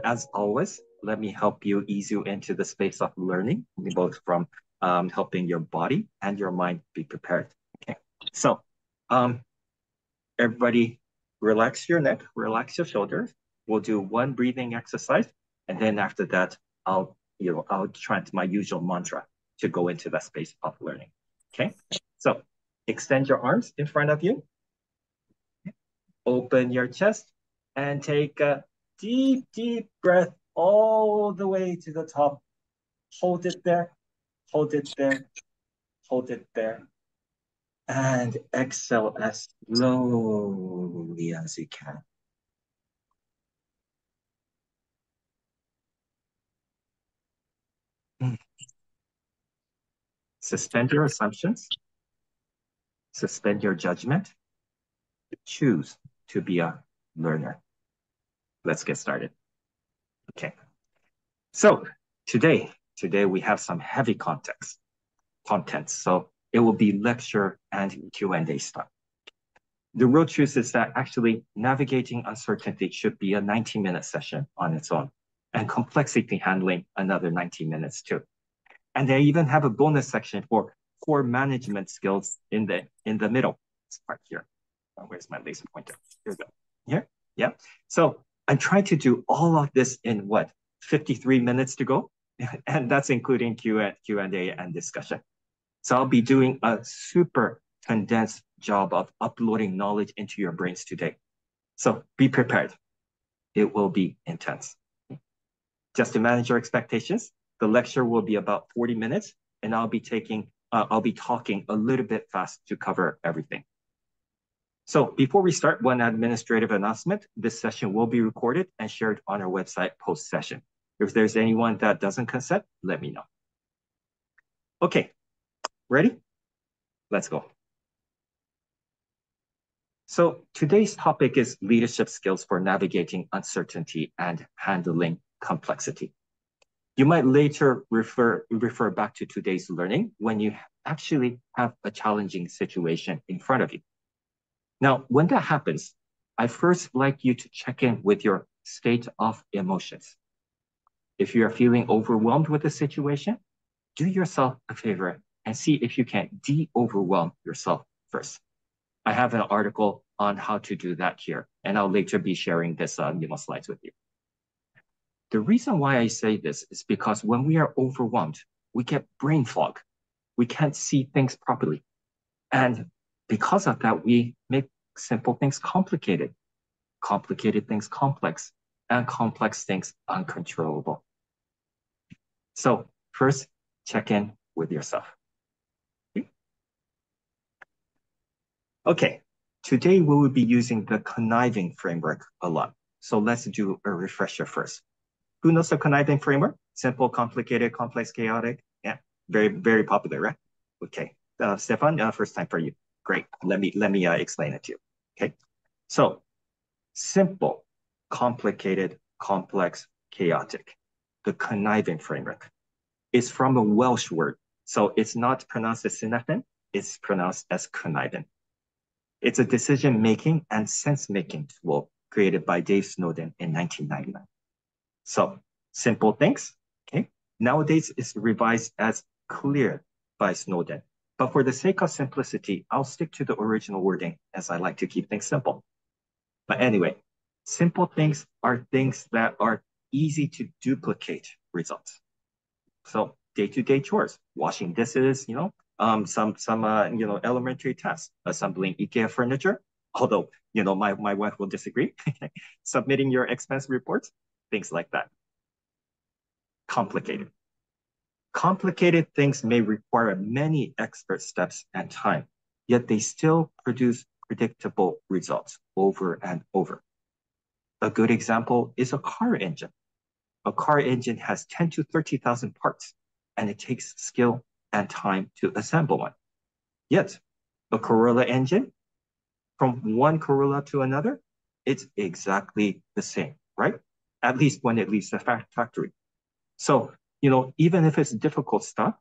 as always, let me help you ease you into the space of learning, both from helping your body and your mind be prepared. Okay, so everybody relax your neck, relax your shoulders. We'll do one breathing exercise, and then after that, I'll chant my usual mantra to go into that space of learning. Okay, so extend your arms in front of you. Open your chest and take a deep, deep breath all the way to the top. Hold it there, hold it there, hold it there. And exhale as slowly as you can. Suspend your assumptions. Suspend your judgment. Choose to be a learner. Let's get started. Okay. So today we have some heavy content. So it will be lecture and Q&A stuff. The real truth is that actually navigating uncertainty should be a 90-minute session on its own, and complexity handling another 90 minutes too. And they even have a bonus section for core management skills in the middle. This part here. Oh, where's my laser pointer? Here we go. Here, yeah. So I'm trying to do all of this in what, 53 minutes to go, and that's including Q&A and discussion. So I'll be doing a super condensed job of uploading knowledge into your brains today. So be prepared. It will be intense. Just to manage your expectations, the lecture will be about 40 minutes, and I'll be talking a little bit fast to cover everything. So before we start, one administrative announcement. This session will be recorded and shared on our website post-session. If there's anyone that doesn't consent, let me know. Okay, ready? Let's go. So today's topic is leadership skills for navigating uncertainty and handling complexity. You might later refer back to today's learning when you actually have a challenging situation in front of you. Now, when that happens, I first like you to check in with your state of emotions. If you are feeling overwhelmed with the situation, do yourself a favor and see if you can de-overwhelm yourself first. I have an article on how to do that here, and I'll later be sharing this slides with you. The reason why I say this is because when we are overwhelmed, we get brain fog. We can't see things properly. And because of that, we make simple things complicated, complicated things complex, and complex things uncontrollable. So first, check in with yourself. Okay, today we will be using the Cynefin Framework a lot. So let's do a refresher first. Who knows the Cynefin Framework? Simple, complicated, complex, chaotic. Yeah, very, very popular, right? Okay, Stefan, first time for you. Great. Let me explain it to you. Okay, so simple, complicated, complex, chaotic. The Cynefin Framework is from a Welsh word, so it's not pronounced as Cynefin, it's pronounced as Cynefin. It's a decision-making and sense-making tool created by Dave Snowden in 1999. So simple things, okay? Nowadays, it's revised as clear by Snowden. But for the sake of simplicity, I'll stick to the original wording as I like to keep things simple. But anyway, simple things are things that are easy to duplicate results. So day-to-day chores, washing dishes, some elementary tasks, assembling IKEA furniture, although, my wife will disagree, submitting your expense reports, things like that. Complicated. Complicated things may require many expert steps and time, yet they still produce predictable results over and over. A good example is a car engine. A car engine has 10 to 30,000 parts, and it takes skill and time to assemble one. Yet, a Corolla engine, from one Corolla to another, it's exactly the same, right? At least when it leaves the factory. So, even if it's difficult stuff,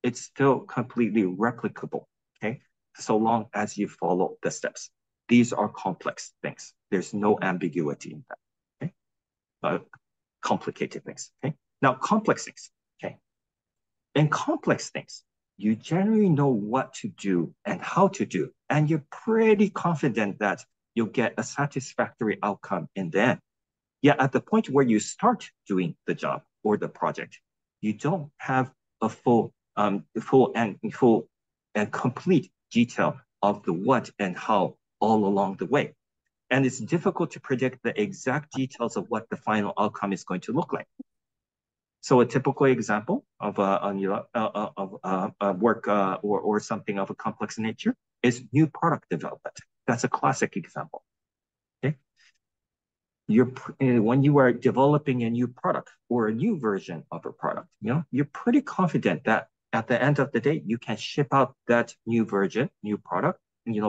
it's still completely replicable, okay? So long as you follow the steps. These are complex things. There's no ambiguity in that, okay? complicated things, okay? Now, complex things, okay? In complex things, you generally know what to do and how to do, and you're pretty confident that you'll get a satisfactory outcome in the end. Yet at the point where you start doing the job or the project, you don't have a full and complete detail of the what and how all along the way. And it's difficult to predict the exact details of what the final outcome is going to look like. So a typical example of a work or something of a complex nature is new product development. That's a classic example. Okay, when you are developing a new product or a new version of a product, you're pretty confident that at the end of the day you can ship out that new version, new product,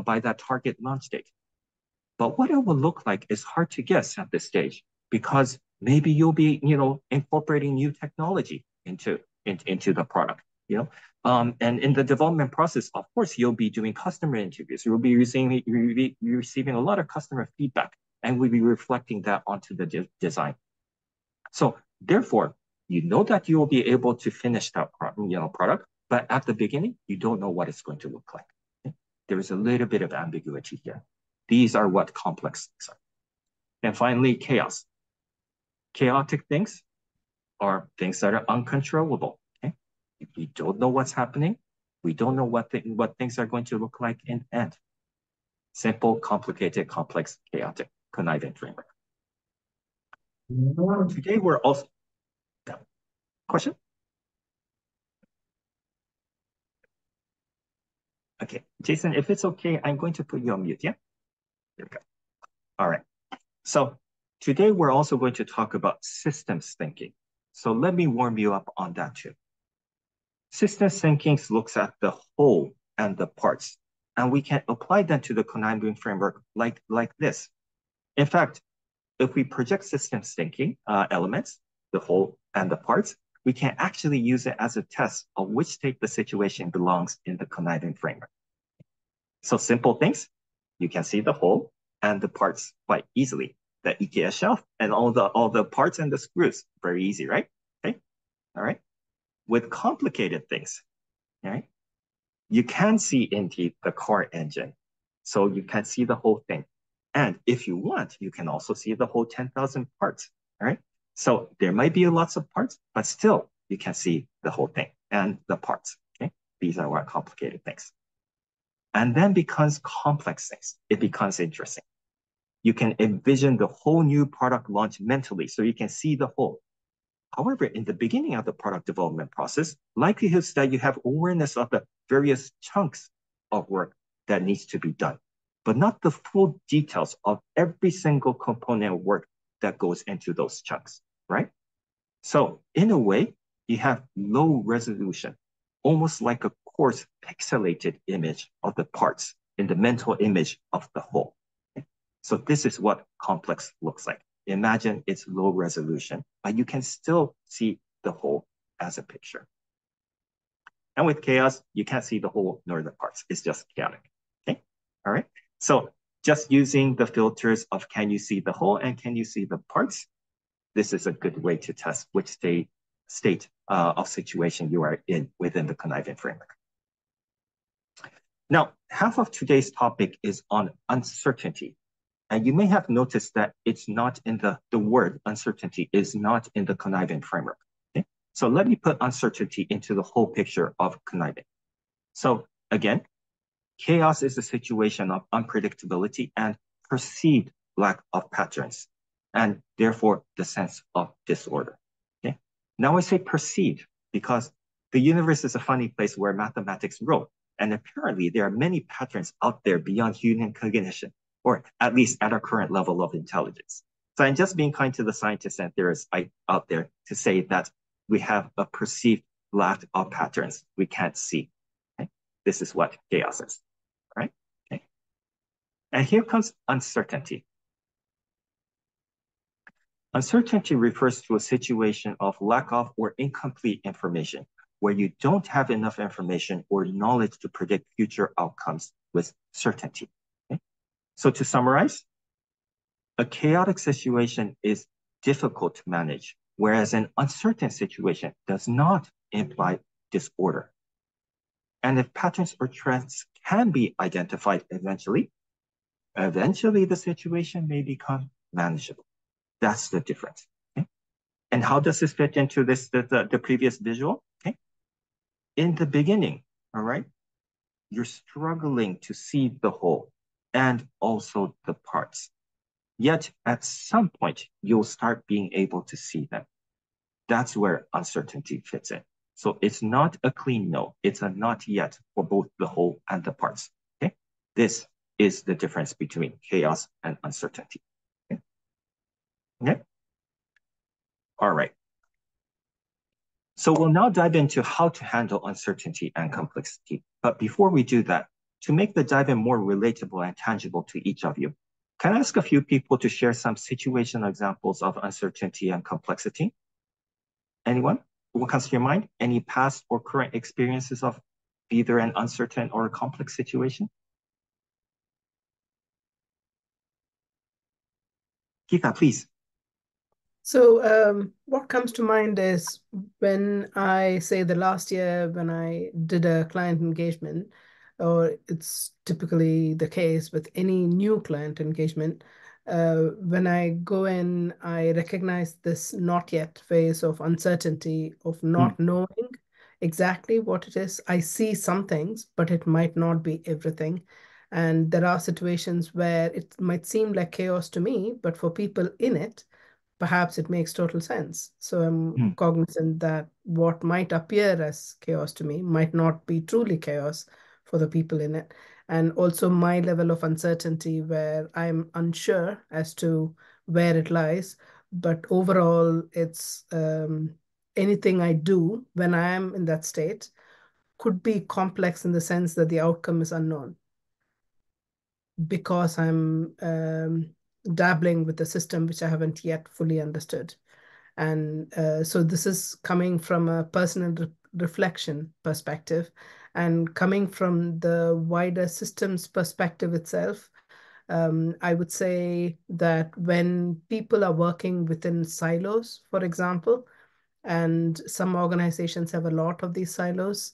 by that target launch date. But what it will look like is hard to guess at this stage, because maybe you'll be, incorporating new technology into the product, and in the development process, of course, you'll be doing customer interviews. You'll be receiving a lot of customer feedback, and we'll be reflecting that onto the design. So therefore, that you will be able to finish that product, but at the beginning, you don't know what it's going to look like. Okay? There is a little bit of ambiguity here. These are what complex things are. And finally, chaos. Chaotic things are things that are uncontrollable. Okay? We don't know what's happening. We don't know what things are going to look like in the end. Simple, complicated, complex, chaotic, conniving framework. Today we're also... Question? Okay, Jason, if it's okay, I'm going to put you on mute, yeah? There we go. All right. So today we're also going to talk about systems thinking. So let me warm you up on that too. Systems thinking looks at the whole and the parts, and we can apply them to the conniving framework like this. In fact, if we project systems thinking elements, the whole and the parts, we can actually use it as a test of which state the situation belongs in the conniving framework. So simple things, you can see the whole and the parts quite easily. The IKEA shelf and all the parts and the screws, very easy, right? Okay, all right. With complicated things, right? You can see into the car engine, so you can see the whole thing. And if you want, you can also see the whole 10,000 parts, all right? So there might be lots of parts, but still you can see the whole thing and the parts, okay? These are what complicated things. And then becomes complex things. It becomes interesting. You can envision the whole new product launch mentally, so you can see the whole. However, in the beginning of the product development process, likelihoods that you have awareness of the various chunks of work that needs to be done, but not the full details of every single component of work that goes into those chunks, right? So in a way, you have low resolution, almost like a coarse pixelated image of the parts in the mental image of the whole. Okay? So this is what complex looks like. Imagine it's low resolution, but you can still see the whole as a picture. And with chaos, you can't see the whole nor the parts. It's just chaotic. Okay, all right. So just using the filters of can you see the whole and can you see the parts, this is a good way to test which state of situation you are in within the conniving framework. Now, half of today's topic is on uncertainty. And you may have noticed that it's not in the word uncertainty is not in the conniving framework. Okay? So let me put uncertainty into the whole picture of conniving. So again, chaos is a situation of unpredictability and perceived lack of patterns, and therefore the sense of disorder. Okay? Now I say perceived because the universe is a funny place where mathematics roll, and apparently there are many patterns out there beyond human cognition, or at least at our current level of intelligence. So I'm just being kind to the scientists and theorists out there to say that we have a perceived lack of patterns we can't see. Okay? This is what chaos is, right? Okay. And here comes uncertainty. Uncertainty refers to a situation of lack of or incomplete information, where you don't have enough information or knowledge to predict future outcomes with certainty. So to summarize, a chaotic situation is difficult to manage whereas an uncertain situation does not imply disorder. And if patterns or trends can be identified eventually the situation may become manageable. That's the difference. Okay? And how does this fit into the previous visual? Okay. In the beginning, all right, you're struggling to see the whole and also the parts. Yet at some point, you'll start being able to see them. That's where uncertainty fits in. So it's not a clean no. It's a not yet for both the whole and the parts. Okay. This is the difference between chaos and uncertainty. Okay. Okay. All right. So we'll now dive into how to handle uncertainty and complexity. But before we do that, to make the dive in more relatable and tangible to each of you, can I ask a few people to share some situational examples of uncertainty and complexity? Anyone? What comes to your mind? Any past or current experiences of either an uncertain or a complex situation? Geeta, please. So what comes to mind is when I say the last year when I did a client engagement, or it's typically the case with any new client engagement, when I go in, I recognize this not yet phase of uncertainty, of not knowing exactly what it is. I see some things, but it might not be everything. And there are situations where it might seem like chaos to me, but for people in it, perhaps it makes total sense. So I'm cognizant that what might appear as chaos to me might not be truly chaos for the people in it. And also my level of uncertainty where I'm unsure as to where it lies. But overall, it's anything I do when I am in that state could be complex in the sense that the outcome is unknown because I'm dabbling with the system which I haven't yet fully understood. And so this is coming from a personal reflection perspective and coming from the wider systems perspective itself. I would say that when people are working within silos, for example, and some organizations have a lot of these silos,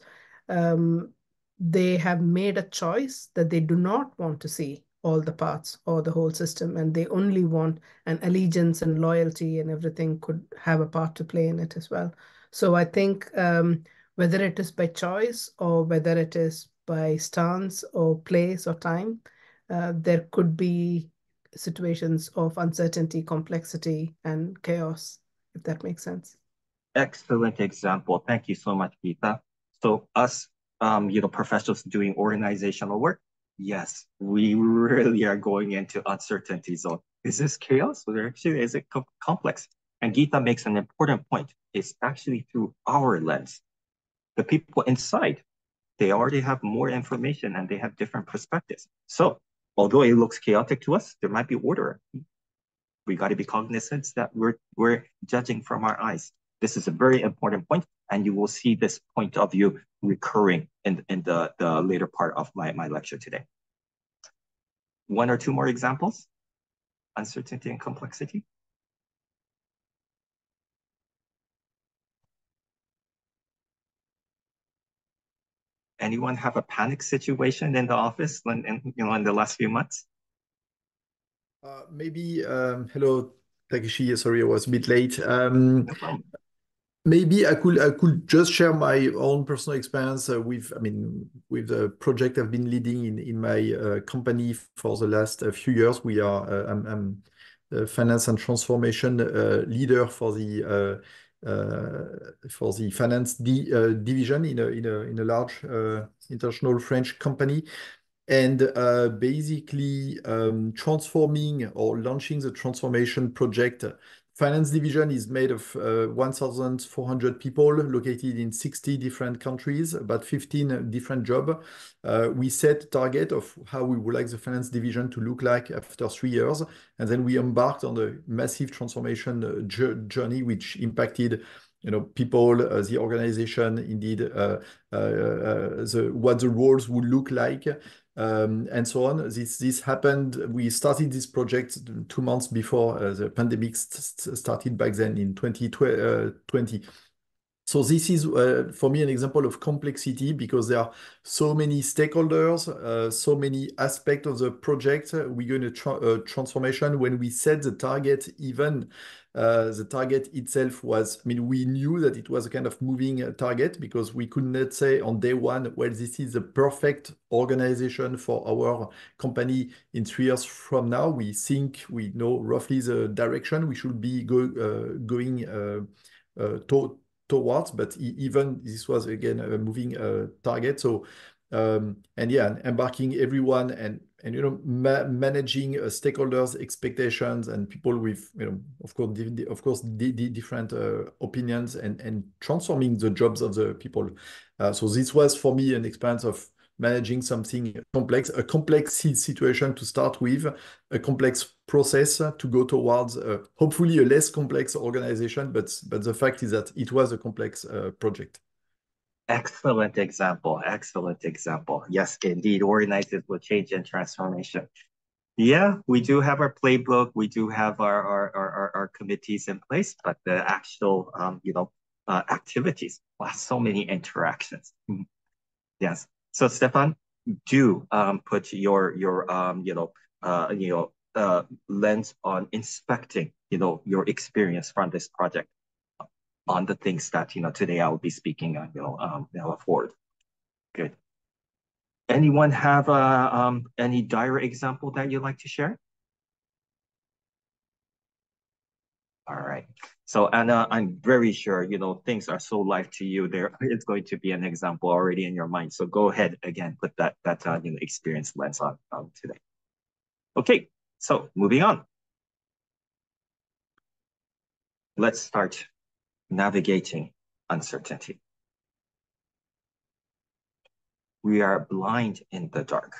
um, they have made a choice that they do not want to see all the parts or the whole system, and they only want an allegiance and loyalty, and everything could have a part to play in it as well. So I think whether it is by choice or whether it is by stance or place or time, there could be situations of uncertainty, complexity, and chaos, if that makes sense. Excellent example. Thank you so much, Geeta. So us, professionals doing organizational work, yes, we really are going into uncertainty zone. Is this chaos or actually is it complex? And Geeta makes an important point. It's actually through our lens. The people inside, they already have more information and they have different perspectives. So although it looks chaotic to us, there might be order. We got to be cognizant that we're judging from our eyes. This is a very important point, and you will see this point of view recurring in the later part of my lecture today. One or two more examples, uncertainty and complexity. Anyone have a panic situation in the office in the last few months? Maybe, hello, Takeshi, sorry, I was a bit late. No problem. Maybe I could just share my own personal experience with the project I've been leading in my company for the last few years. I'm a finance and transformation leader for the finance division in a large international French company. And basically transforming or launching the transformation project. Finance division is made of 1,400 people located in 60 different countries, about 15 different jobs. We set a target of how we would like the finance division to look like after 3 years. And then we embarked on a massive transformation journey, which impacted people, the organization, indeed, what the roles would look like. and so on. This happened. We started this project 2 months before the pandemic started back then in 2020. So this is, for me, an example of complexity because there are so many stakeholders, so many aspects of the project. We're going to transformation. When we set the target, even the target itself was, I mean, we knew that it was a kind of moving target because we could not say on day one, well, this is the perfect organization for our company in 3 years from now. We think we know roughly the direction we should be going towards, but even this was again a moving target. So and yeah, embarking everyone and managing stakeholders' expectations and people with of course different opinions and transforming the jobs of the people. So this was for me an experience of managing something complex, a complex situation to start with, a complex process to go towards hopefully a less complex organization, but the fact is that it was a complex project. Excellent example. Excellent example. Yes, indeed, organizers with change and transformation. Yeah, we do have our playbook. We do have our committees in place, but the actual activities, wow, so many interactions. Yes. So Stefan, do put your lens on inspecting your experience from this project on the things that today I will be speaking forward. Good. Anyone have any dire example that you'd like to share? All right. So Anna, I'm very sure things are so live to you. There is going to be an example already in your mind. So go ahead again, put that experience lens on today. Okay. So moving on. Let's start navigating uncertainty. We are blind in the dark.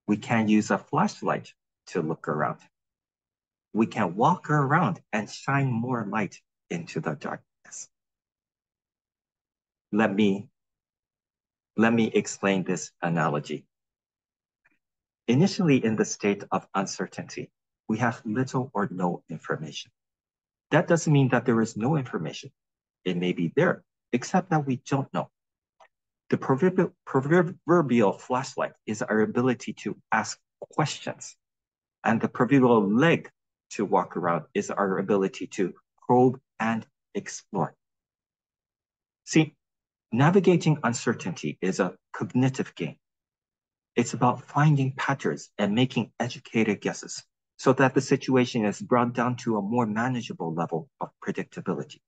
We can use a flashlight to look around. We can walk around and shine more light into the darkness. Let me explain this analogy. Initially, in the state of uncertainty, we have little or no information. That doesn't mean that there is no information. It may be there, except that we don't know. The proverbial flashlight is our ability to ask questions, and the proverbial leg to walk around is our ability to probe and explore. See, navigating uncertainty is a cognitive game. It's about finding patterns and making educated guesses so that the situation is brought down to a more manageable level of predictability.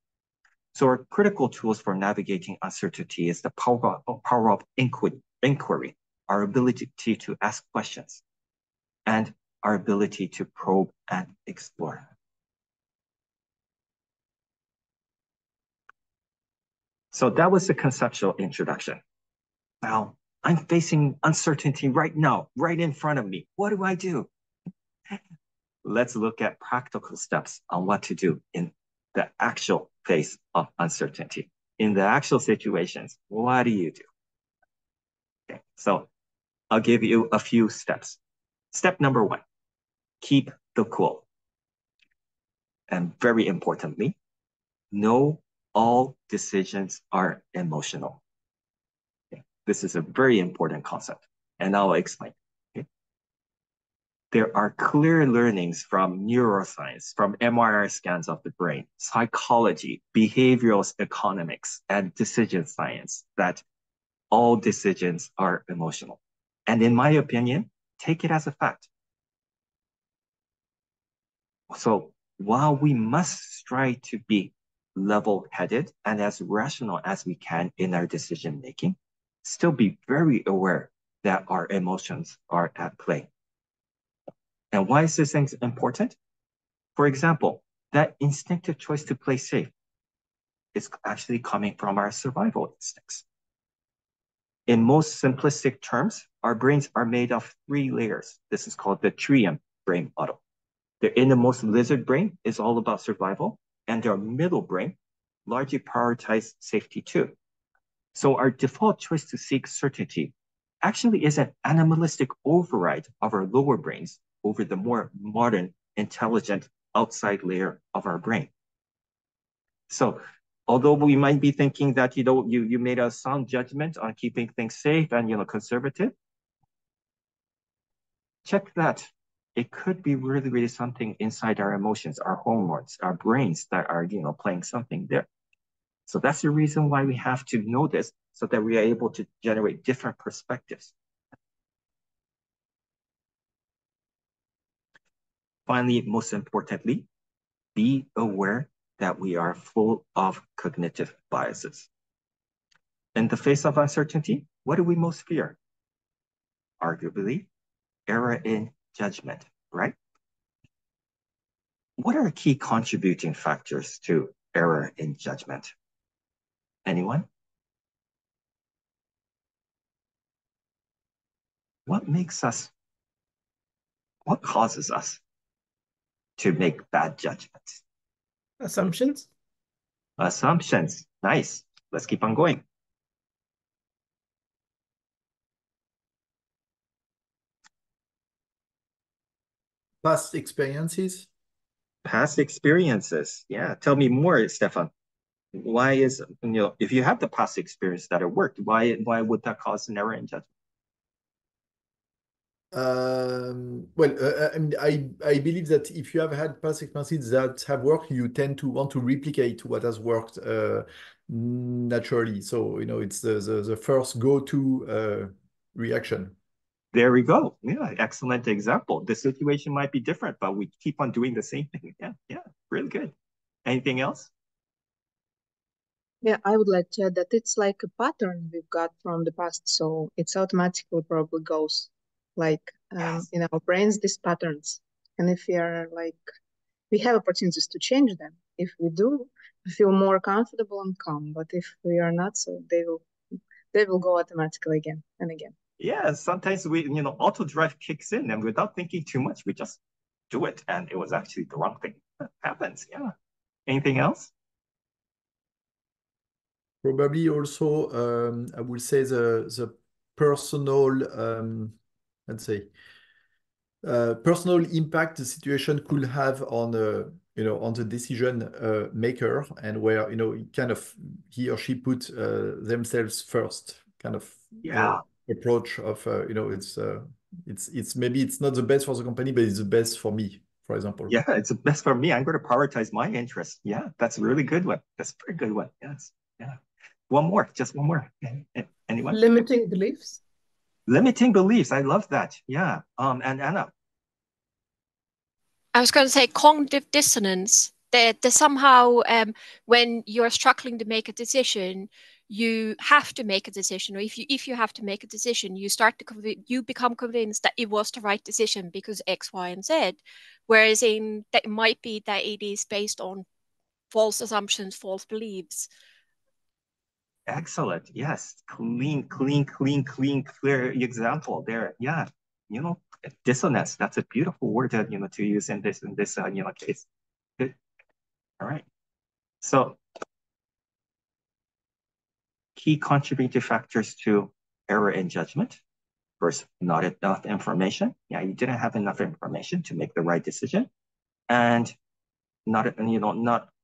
So our critical tools for navigating uncertainty is the power of inquiry, our ability to ask questions, and our ability to probe and explore. So that was the conceptual introduction. Now, I'm facing uncertainty right now, right in front of me. What do I do? Let's look at practical steps on what to do in the actual phase of uncertainty. In the actual situations, what do you do? Okay, so I'll give you a few steps. Step number 1, keep the cool. And very importantly, know all decisions are emotional. Okay. This is a very important concept, and I'll explain. Okay. There are clear learnings from neuroscience, from MRI scans of the brain, psychology, behavioral economics, and decision science that all decisions are emotional. And in my opinion, take it as a fact. So while we must strive to be level-headed and as rational as we can in our decision-making, still be very aware that our emotions are at play. And why is this thing important? For example, that instinctive choice to play safe is actually coming from our survival instincts. In most simplistic terms, our brains are made of 3 layers. This is called the triune brain model. The innermost lizard brain is all about survival, and our middle brain largely prioritizes safety too. So our default choice to seek certainty actually is an animalistic override of our lower brains over the more modern, intelligent outside layer of our brain. So although we might be thinking that, you made a sound judgment on keeping things safe and, conservative, check that. It could be really, really something inside our emotions, our hormones, our brains that are, playing something there. So that's the reason why we have to know this, so that we are able to generate different perspectives. Finally, most importantly, be aware that we are full of cognitive biases. In the face of uncertainty, what do we most fear? Arguably, error in judgment, right? What are key contributing factors to error in judgment? Anyone? What causes us to make bad judgments? Assumptions. Assumptions. Nice. Let's keep on going. Past experiences. Past experiences. Yeah. Tell me more, Stefan. Why is, if you have the past experience that it worked, why would that cause an error in judgment? I mean, I believe that if you have had past experiences that have worked, you tend to want to replicate what has worked naturally. So, it's the first go-to reaction. There we go. Yeah, excellent example. The situation might be different, but we keep on doing the same thing. Yeah, really good. Anything else? Yeah, I would like to add that it's like a pattern we've got from the past, so it's automatically probably goes like Yes. in our brains, these patterns. And if we are we have opportunities to change them. If we do, we feel more comfortable and calm. But if we are not, so they will go automatically again and again. Yeah, sometimes we, auto drive kicks in, and without thinking too much, we just do it. And it was actually the wrong thing. That happens. Yeah. Anything else? Probably also, I would say the personal, let's say, personal impact the situation could have on on the decision maker, and where he or she put themselves first, kind of Yeah. approach of it's maybe it's not the best for the company, but it's the best for me, for example. Yeah, it's the best for me. I'm going to prioritize my interests. Yeah, that's a really good one. That's a pretty good one. Yes. Yeah. One more, just one more. Anyone? Limiting beliefs. Limiting beliefs. I love that. Yeah. And Anna. I was going to say cognitive dissonance. That somehow, when you're struggling to make a decision, you have to make a decision, or if you have to make a decision, you become convinced that it was the right decision because X, Y, and Z. Whereas that it might be that it is based on false assumptions, false beliefs. Excellent. Yes. Clear example there. Yeah. Dissonance. That's a beautiful word to, to use in this case. Good. All right. So key contributing factors to error in judgment. First, not enough information. Yeah, you didn't have enough information to make the right decision. And not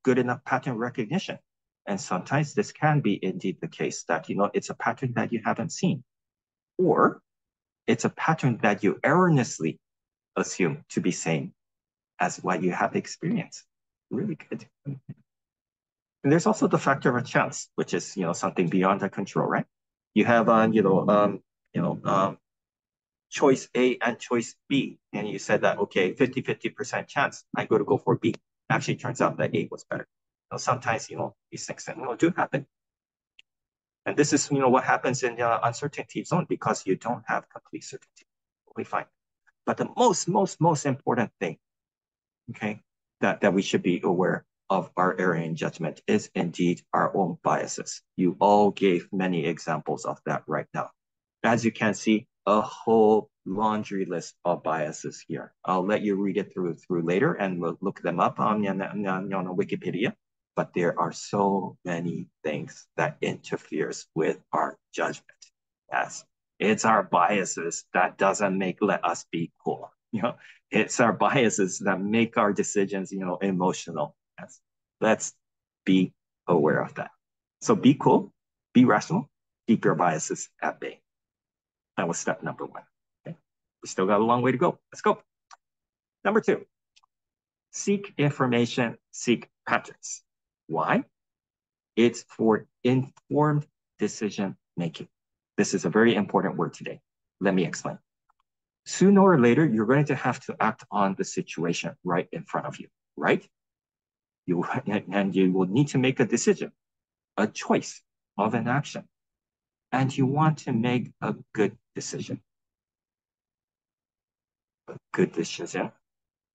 good enough pattern recognition. And sometimes this can be indeed the case that, it's a pattern that you haven't seen, or it's a pattern that you erroneously assume to be same as what you have experienced. Really good. And there's also the factor of chance, which is, something beyond our control, right? You have, choice A and choice B, and you said that, okay, 50% chance, I'm going to go for B. Actually, turns out that A was better. Sometimes, these things do happen. And this is, what happens in the uncertainty zone, because you don't have complete certainty. Totally fine. But the most important thing, okay, that we should be aware of our error in judgment is indeed our own biases. You all gave many examples of that right now. As you can see, a whole laundry list of biases here. I'll let you read it through later and look them up on Wikipedia. But there are so many things that interferes with our judgment. Yes, It's our biases that doesn't let us be cool. It's our biases that make our decisions, emotional. Let's be aware of that. So be cool, be rational, keep your biases at bay. That was step number 1. Okay. We still got a long way to go. Let's go. Number 2, seek information, seek patterns. Why? It's for informed decision making. This is a very important word today. Let me explain. Sooner or later, you're going to have to act on the situation right in front of you, right? And you will need to make a decision, a choice of an action. And you want to make a good decision. A good decision,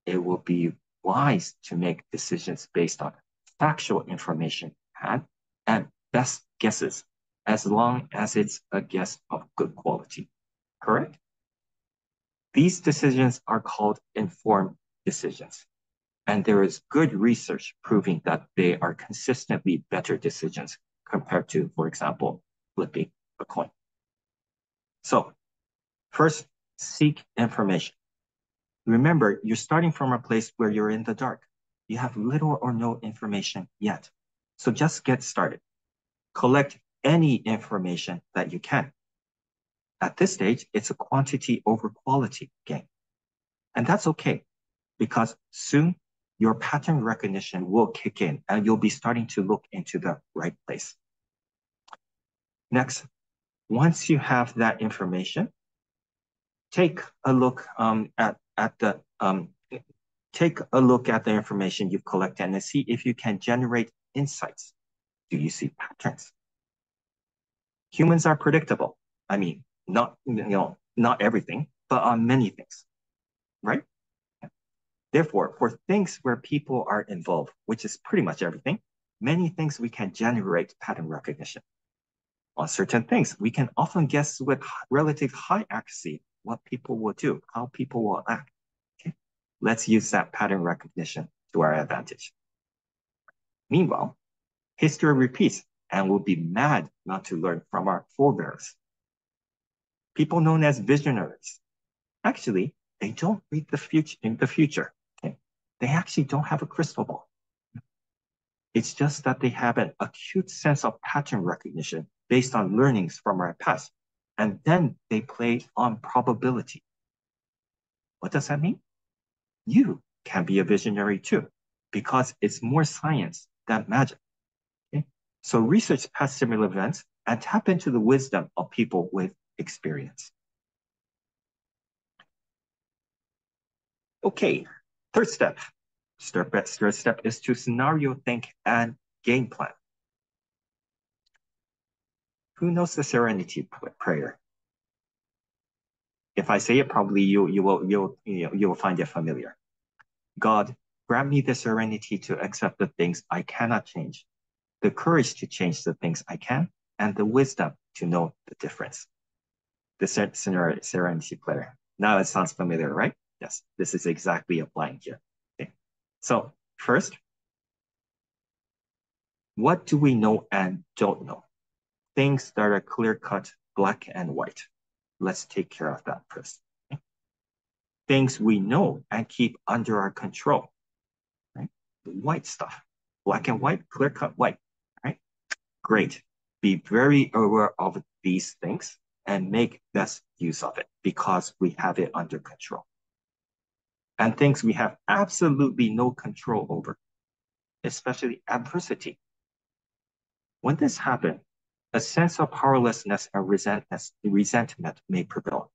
it will be wise to make decisions based on factual information and best guesses, as long as it's a guess of good quality. Correct? These decisions are called informed decisions. And there is good research proving that they are consistently better decisions compared to, for example, flipping a coin. So first, seek information. Remember, you're starting from a place where you're in the dark. You have little or no information yet. So just get started. Collect any information that you can. At this stage, it's a quantity over quality game. And that's okay, because soon your pattern recognition will kick in and you'll be starting to look into the right place. Next, once you have that information, take a look at the information you've collected and see if you can generate insights. Do you see patterns? Humans are predictable. I mean, not everything, but on many things, right? Therefore, for things where people are involved, which is pretty much everything, many things we can generate pattern recognition. On certain things, we can often guess with relative high accuracy what people will do, how people will act. Okay? Let's use that pattern recognition to our advantage. Meanwhile, history repeats, and we'll be mad not to learn from our forebears. People known as visionaries, actually, they don't read the future. Okay? They actually don't have a crystal ball. It's just that they have an acute sense of pattern recognition based on learnings from our past, and then they play on probability. What does that mean? You can be a visionary too, because it's more science than magic. Okay? So research past similar events and tap into the wisdom of people with experience. Okay, third step. Third step is to scenario think and game plan. Who knows the Serenity prayer? If I say it, probably you will find it familiar. God, grant me the serenity to accept the things I cannot change, the courage to change the things I can, and the wisdom to know the difference. The Serenity prayer. Now it sounds familiar, right? Yes, this is exactly applying here. Okay. So first, what do we know and don't know? Things that are clear-cut, black and white. Let's take care of that first. Okay? Things we know and keep under our control. Right? The white stuff, black and white, clear-cut white. Right? Great. Be very aware of these things and make best use of it because we have it under control. And things we have absolutely no control over, especially adversity. When this happens, a sense of powerlessness and resentment may prevail.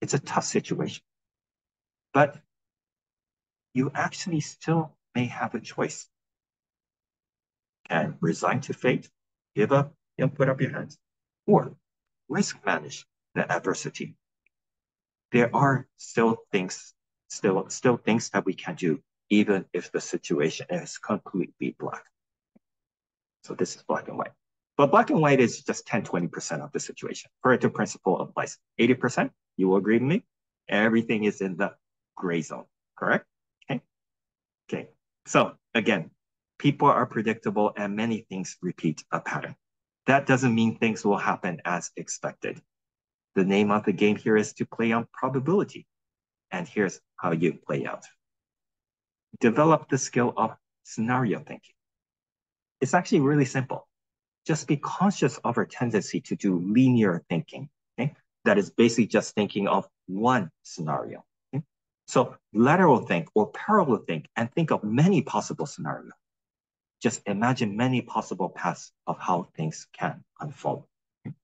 It's a tough situation, but you actually still may have a choice. And resign to fate, give up, and put up your hands, or risk manage the adversity. There are still things that we can do, even if the situation is completely black. So this is black and white. But black and white is just 10-20% of the situation. Pareto principle applies. 80%, you will agree with me? Everything is in the gray zone, correct? Okay. So again, people are predictable and many things repeat a pattern. that doesn't mean things will happen as expected. The name of the game here is to play on probability. And here's how you play out. Develop the skill of scenario thinking. It's actually really simple. Just be conscious of our tendency to do linear thinking. Okay? That is basically just thinking of one scenario. Okay? So lateral think or parallel think and think of many possible scenarios. Just imagine many possible paths of how things can unfold. Okay?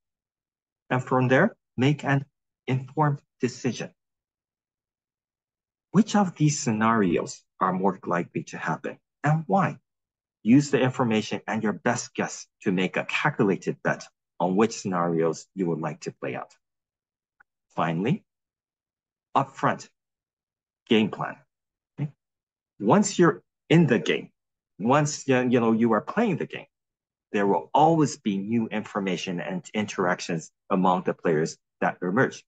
And from there, make an informed decision. Which of these scenarios are more likely to happen and why? Use the information and your best guess to make a calculated bet on which scenarios you would like to play out. Finally, upfront, game plan. Okay? Once you're in the game, once you are playing the game, there will always be new information and interactions among the players that emerge.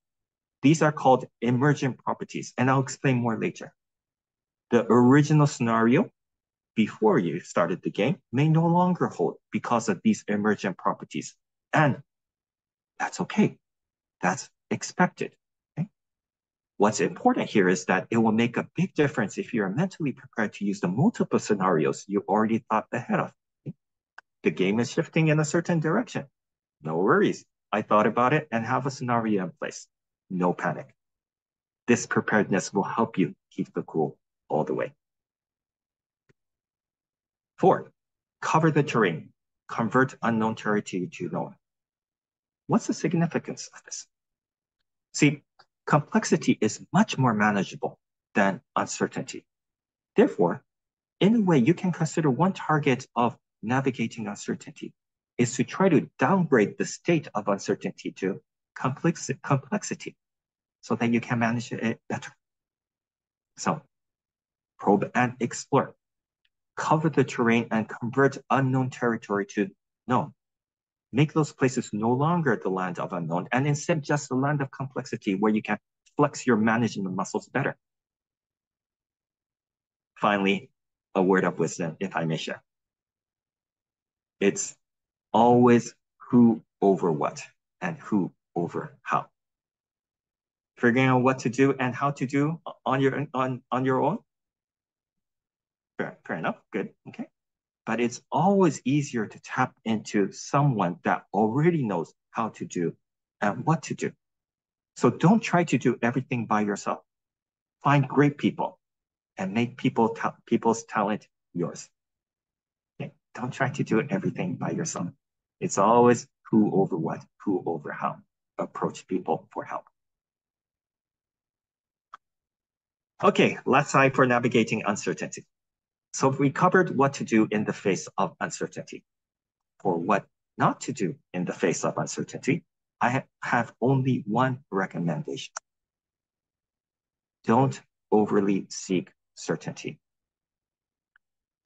These are called emergent properties, and I'll explain more later. The original scenario before you started the game may no longer hold because of these emergent properties. And that's okay. That's expected. Okay? What's important here is that it will make a big difference if you're mentally prepared to use the multiple scenarios you already thought ahead of. Okay? The game is shifting in a certain direction. No worries. I thought about it and have a scenario in place. No panic. This preparedness will help you keep the cool all the way. 4, cover the terrain. Convert unknown territory to known. What's the significance of this? See, complexity is much more manageable than uncertainty. Therefore, in a way, you can consider one target of navigating uncertainty is to try to downgrade the state of uncertainty to complexity so that you can manage it better. So, probe and explore. Cover the terrain and convert unknown territory to known. Make those places no longer the land of unknown and instead just the land of complexity where you can flex your management muscles better. Finally, a word of wisdom, if I may share. It's always who over what and who over how. Figuring out what to do and how to do on your own. Fair enough, good, okay. But it's always easier to tap into someone that already knows how to do and what to do. So don't try to do everything by yourself. Find great people and make people's talent yours. Okay? Don't try to do everything by yourself. It's always who over what, who over how. Approach people for help. Okay, last slide for navigating uncertainty. So we covered what to do in the face of uncertainty. For what not to do in the face of uncertainty, I have only one recommendation. Don't overly seek certainty.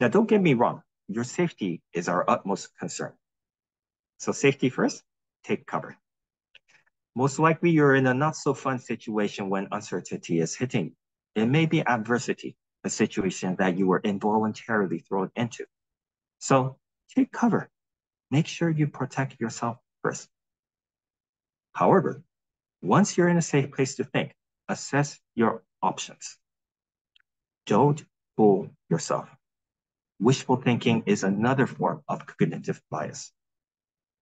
Now, don't get me wrong. Your safety is our utmost concern. So safety first, take cover. Most likely you're in a not so fun situation when uncertainty is hitting you. It may be adversity, a situation that you were involuntarily thrown into. So take cover. Make sure you protect yourself first. However, once you're in a safe place to think, assess your options. Don't fool yourself. Wishful thinking is another form of cognitive bias.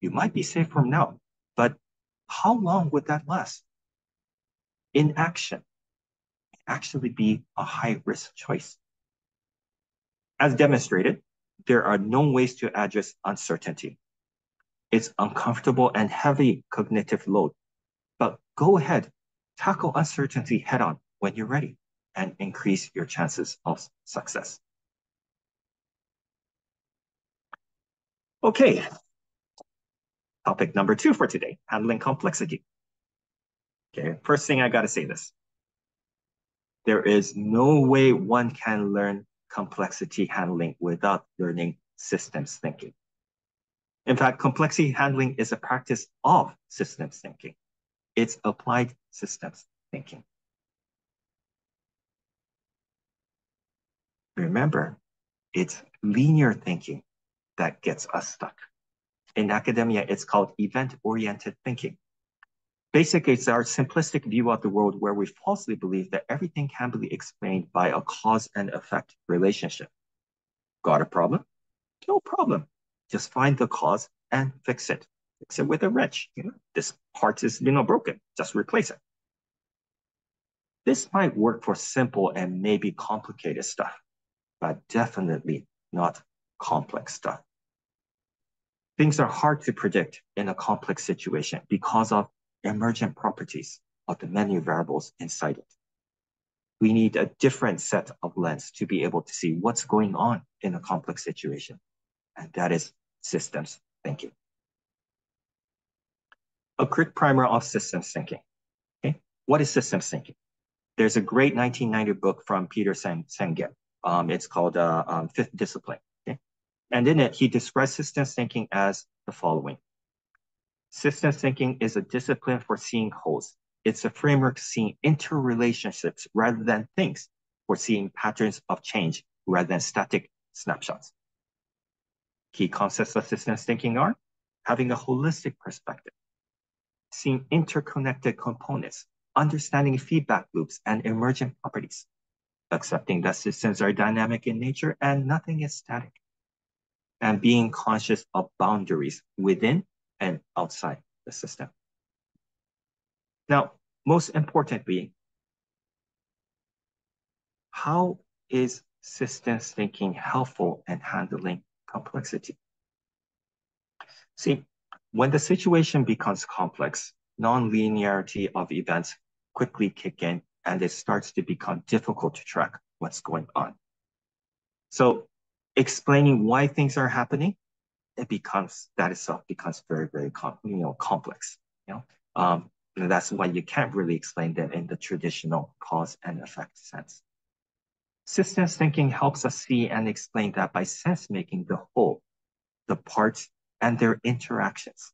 You might be safe from now, but how long would that last? Inaction may actually be a high-risk choice. As demonstrated, there are known ways to address uncertainty. It's uncomfortable and heavy cognitive load, but go ahead, tackle uncertainty head-on when you're ready and increase your chances of success. Okay, topic number 2 for today, handling complexity. Okay, first thing I gotta say this. There is no way one can learn complexity handling without learning systems thinking. In fact, complexity handling is a practice of systems thinking. It's applied systems thinking. Remember, it's linear thinking that gets us stuck. In academia, it's called event-oriented thinking. Basically, it's our simplistic view of the world where we falsely believe that everything can be explained by a cause and effect relationship. Got a problem? No problem. Just find the cause and fix it. Fix it with a wrench. This part is, broken. Just replace it. This might work for simple and maybe complicated stuff, but definitely not complex stuff. Things are hard to predict in a complex situation because of emergent properties of the many variables inside it. We need a different set of lens to be able to see what's going on in a complex situation, and that is systems thinking. A quick primer of systems thinking. Okay, what is systems thinking? There's a great 1990 book from Peter Senge. It's called Fifth Discipline. Okay? And in it, he describes systems thinking as the following. Systems thinking is a discipline for seeing wholes. It's a framework seeing interrelationships rather than things, for seeing patterns of change rather than static snapshots. Key concepts of systems thinking are having a holistic perspective, seeing interconnected components, understanding feedback loops and emergent properties, accepting that systems are dynamic in nature and nothing is static, and being conscious of boundaries within and outside the system. Now, most importantly, how is systems thinking helpful in handling complexity? See, when the situation becomes complex, non-linearity of events quickly kick in and it starts to become difficult to track what's going on. So explaining why things are happening, that itself becomes very, very complex. And that's why you can't really explain them in the traditional cause and effect sense. Systems thinking helps us see and explain that by sense-making the whole, the parts, and their interactions.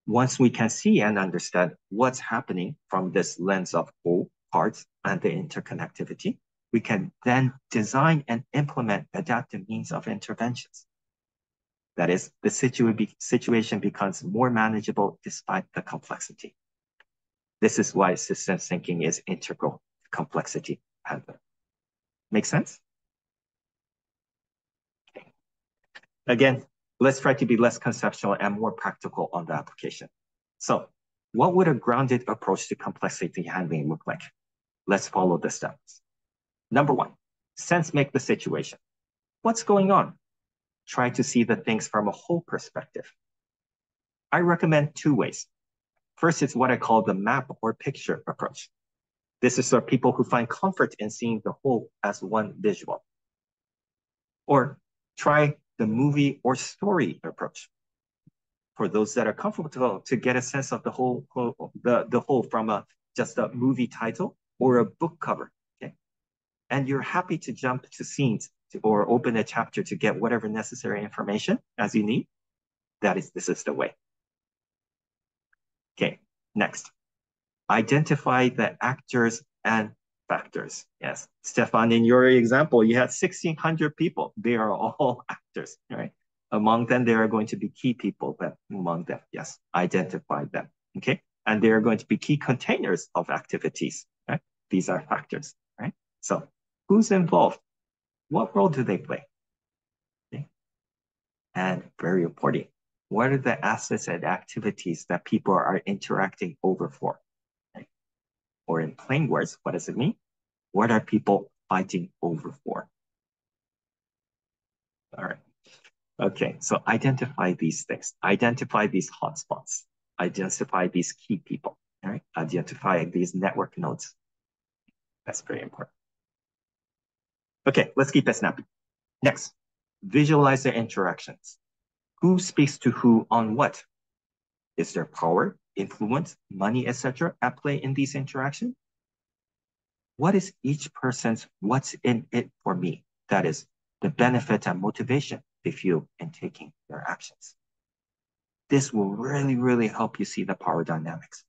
Once we can see and understand what's happening from this lens of whole, parts, and the interconnectivity, we can then design and implement adaptive means of interventions. That is, the situation becomes more manageable despite the complexity. This is why systems thinking is integral to complexity handling. Make sense? Okay. Again, let's try to be less conceptual and more practical on the application. So what would a grounded approach to complexity handling look like? Let's follow the steps. Number one, sense make the situation. What's going on? Try to see the things from a whole perspective. I recommend two ways. First is what I call the map or picture approach. This is for people who find comfort in seeing the whole as one visual. Or try the movie or story approach. For those that are comfortable to get a sense of the whole from just a movie title or a book cover. Okay? And you're happy to jump to scenes or open a chapter to get whatever necessary information as you need. This is the way. Okay, next. Identify the actors and factors. Yes, Stefan, in your example, you had 1,600 people. They are all actors, right? Among them, there are going to be key people, but among them, yes, identify them, okay? And there are going to be key containers of activities, right? These are factors, right? So who's involved? What role do they play? Okay. And very important, what are the assets and activities that people are interacting over for? Okay. Or in plain words, what does it mean? What are people fighting over for? All right. Okay, so identify these things. Identify these hotspots. Identify these key people. All right. Identify these network nodes. That's very important. Okay, let's keep it snappy. Next, visualize the interactions. Who speaks to who on what? Is there power, influence, money, etc. at play in these interactions? What is each person's what's in it for me? That is the benefit and motivation they feel in taking their actions. This will really, really help you see the power dynamics.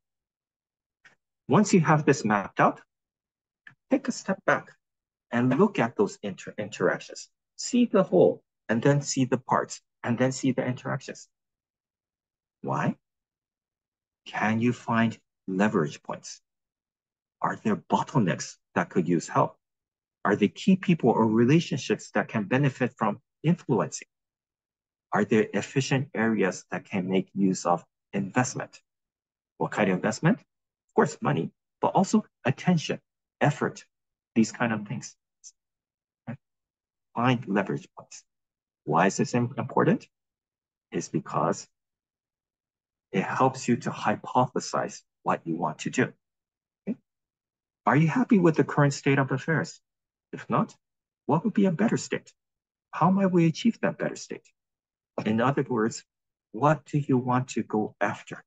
Once you have this mapped out, take a step back and look at those interactions. See the whole, and then see the parts, and then see the interactions. Why? Can you find leverage points? Are there bottlenecks that could use help? Are there key people or relationships that can benefit from influencing? Are there efficient areas that can make use of investment? What kind of investment? Of course, money, but also attention, effort, these kind of things. Find leverage points. Why is this important? It's because it helps you to hypothesize what you want to do. Okay? Are you happy with the current state of affairs? If not, what would be a better state? How might we achieve that better state? In other words, what do you want to go after?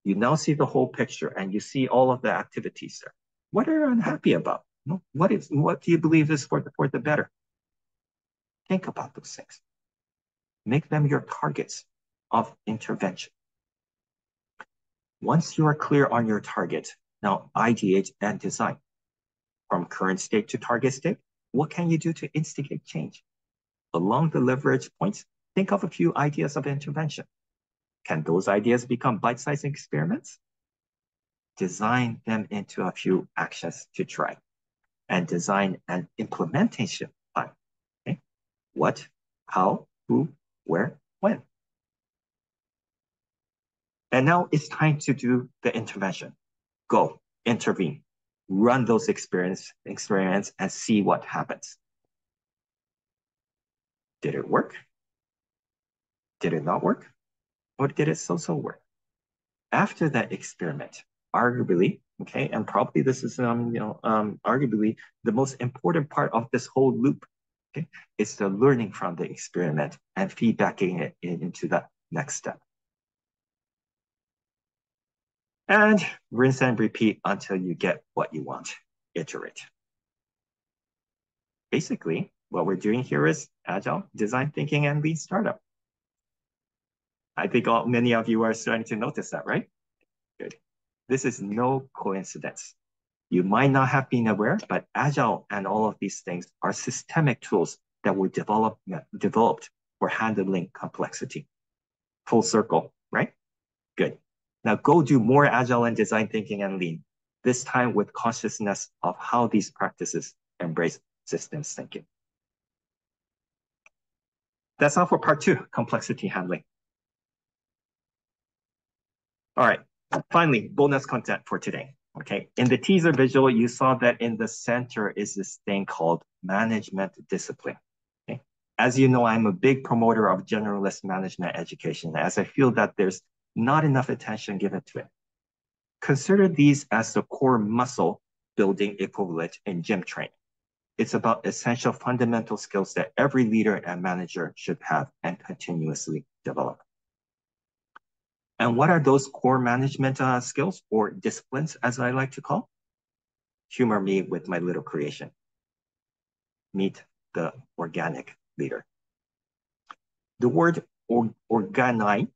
You now see the whole picture and you see all of the activities there. What are you unhappy about? What do you believe is for the better? Think about those things. Make them your targets of intervention. Once you are clear on your target, now ideate and design. From current state to target state, what can you do to instigate change? Along the leverage points, think of a few ideas of intervention. Can those ideas become bite-sized experiments? Design them into a few actions to try and design an implementation plan. Okay? What, how, who, where, when. And now it's time to do the intervention. Go, intervene, run those experiments and see what happens. Did it work? Did it not work? Or did it so-so work? After that experiment, arguably, okay, and probably this is arguably the most important part of this whole loop, okay, is the learning from the experiment and feedbacking it into the next step. And rinse and repeat until you get what you want. Iterate. Basically, what we're doing here is agile, design thinking, and lean startup. I think many of you are starting to notice that, right? Good. This is no coincidence. You might not have been aware, but agile and all of these things are systemic tools that were developed for handling complexity. Full circle, right? Good. Now go do more agile and design thinking and lean, this time with consciousness of how these practices embrace systems thinking. That's all for part 2, complexity handling. All right, finally, bonus content for today. Okay, in the teaser visual, you saw that in the center is this thing called management discipline. Okay, as you know, I'm a big promoter of generalist management education, as I feel that there's not enough attention given to it. Consider these as the core muscle building equivalent in gym training. It's about essential fundamental skills that every leader and manager should have and continuously develop. And what are those core management skills or disciplines, as I like to call? Humor me with my little creation. Meet the organic leader. The word organi,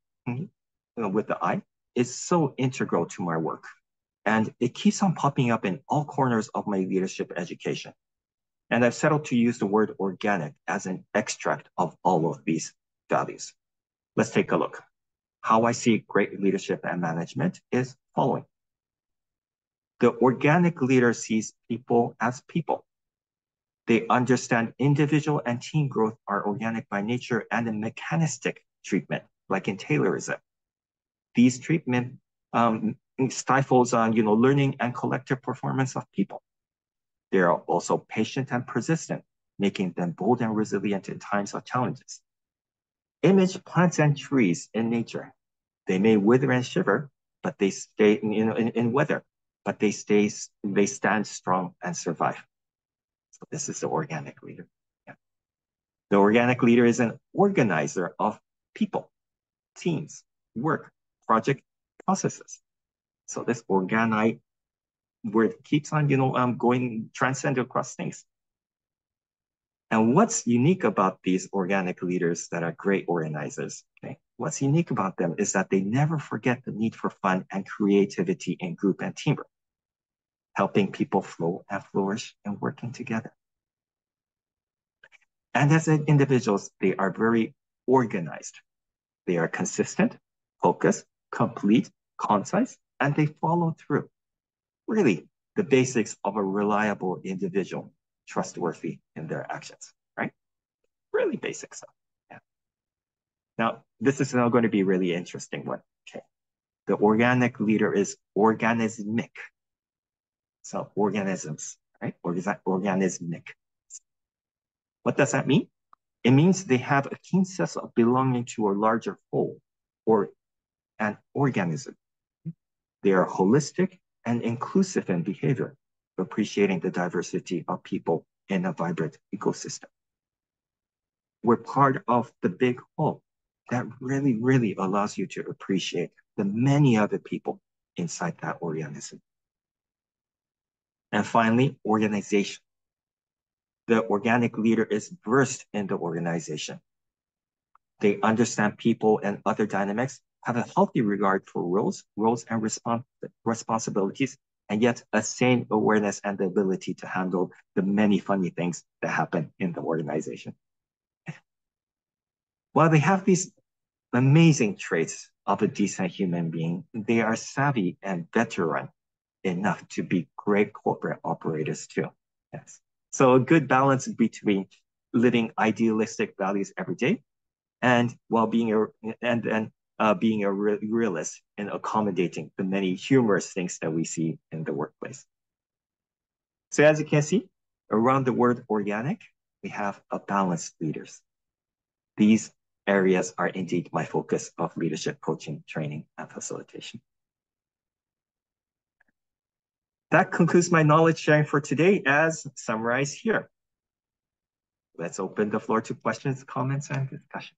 with the I, is so integral to my work. And it keeps on popping up in all corners of my leadership education. And I've settled to use the word organic as an extract of all of these values. Let's take a look. How I see great leadership and management is following. The organic leader sees people as people. They understand individual and team growth are organic by nature and a mechanistic treatment, like in Taylorism. These treatment stifles learning and collective performance of people. They are also patient and persistent, making them bold and resilient in times of challenges. Image plants and trees in nature. They may wither and shiver, but they stay in weather, but they stand strong and survive. So this is the organic leader. Yeah. The organic leader is an organizer of people, teams, work, project, processes. So this organi word keeps on, going transcend across things. And what's unique about these organic leaders that are great organizers, okay? What's unique about them is that they never forget the need for fun and creativity in group and teamwork, helping people flow and flourish and working together. And as individuals, they are very organized. They are consistent, focused, complete, concise, and they follow through. Really, the basics of a reliable individual, trustworthy in their actions, right? Really basic stuff. Yeah. Now, this is now going to be a really interesting one. Okay. The organic leader is organismic. So organisms, right? Organismic. What does that mean? It means they have a keen sense of belonging to a larger whole or an organism. They are holistic and inclusive in behavior, appreciating the diversity of people in a vibrant ecosystem. We're part of the big whole that really, really allows you to appreciate the many other people inside that organism. And finally, organization. The organic leader is versed in the organization. They understand people and other dynamics, have a healthy regard for roles and responsibilities, and yet a sane awareness and the ability to handle the many funny things that happen in the organization. While they have these amazing traits of a decent human being, they are savvy and veteran enough to be great corporate operators too. Yes. So a good balance between living idealistic values every day and while being a realist and accommodating the many humorous things that we see in the workplace. So as you can see, around the word organic, we have a balanced leaders. These areas are indeed my focus of leadership coaching, training, and facilitation. That concludes my knowledge sharing for today as summarized here. Let's open the floor to questions, comments, and discussion.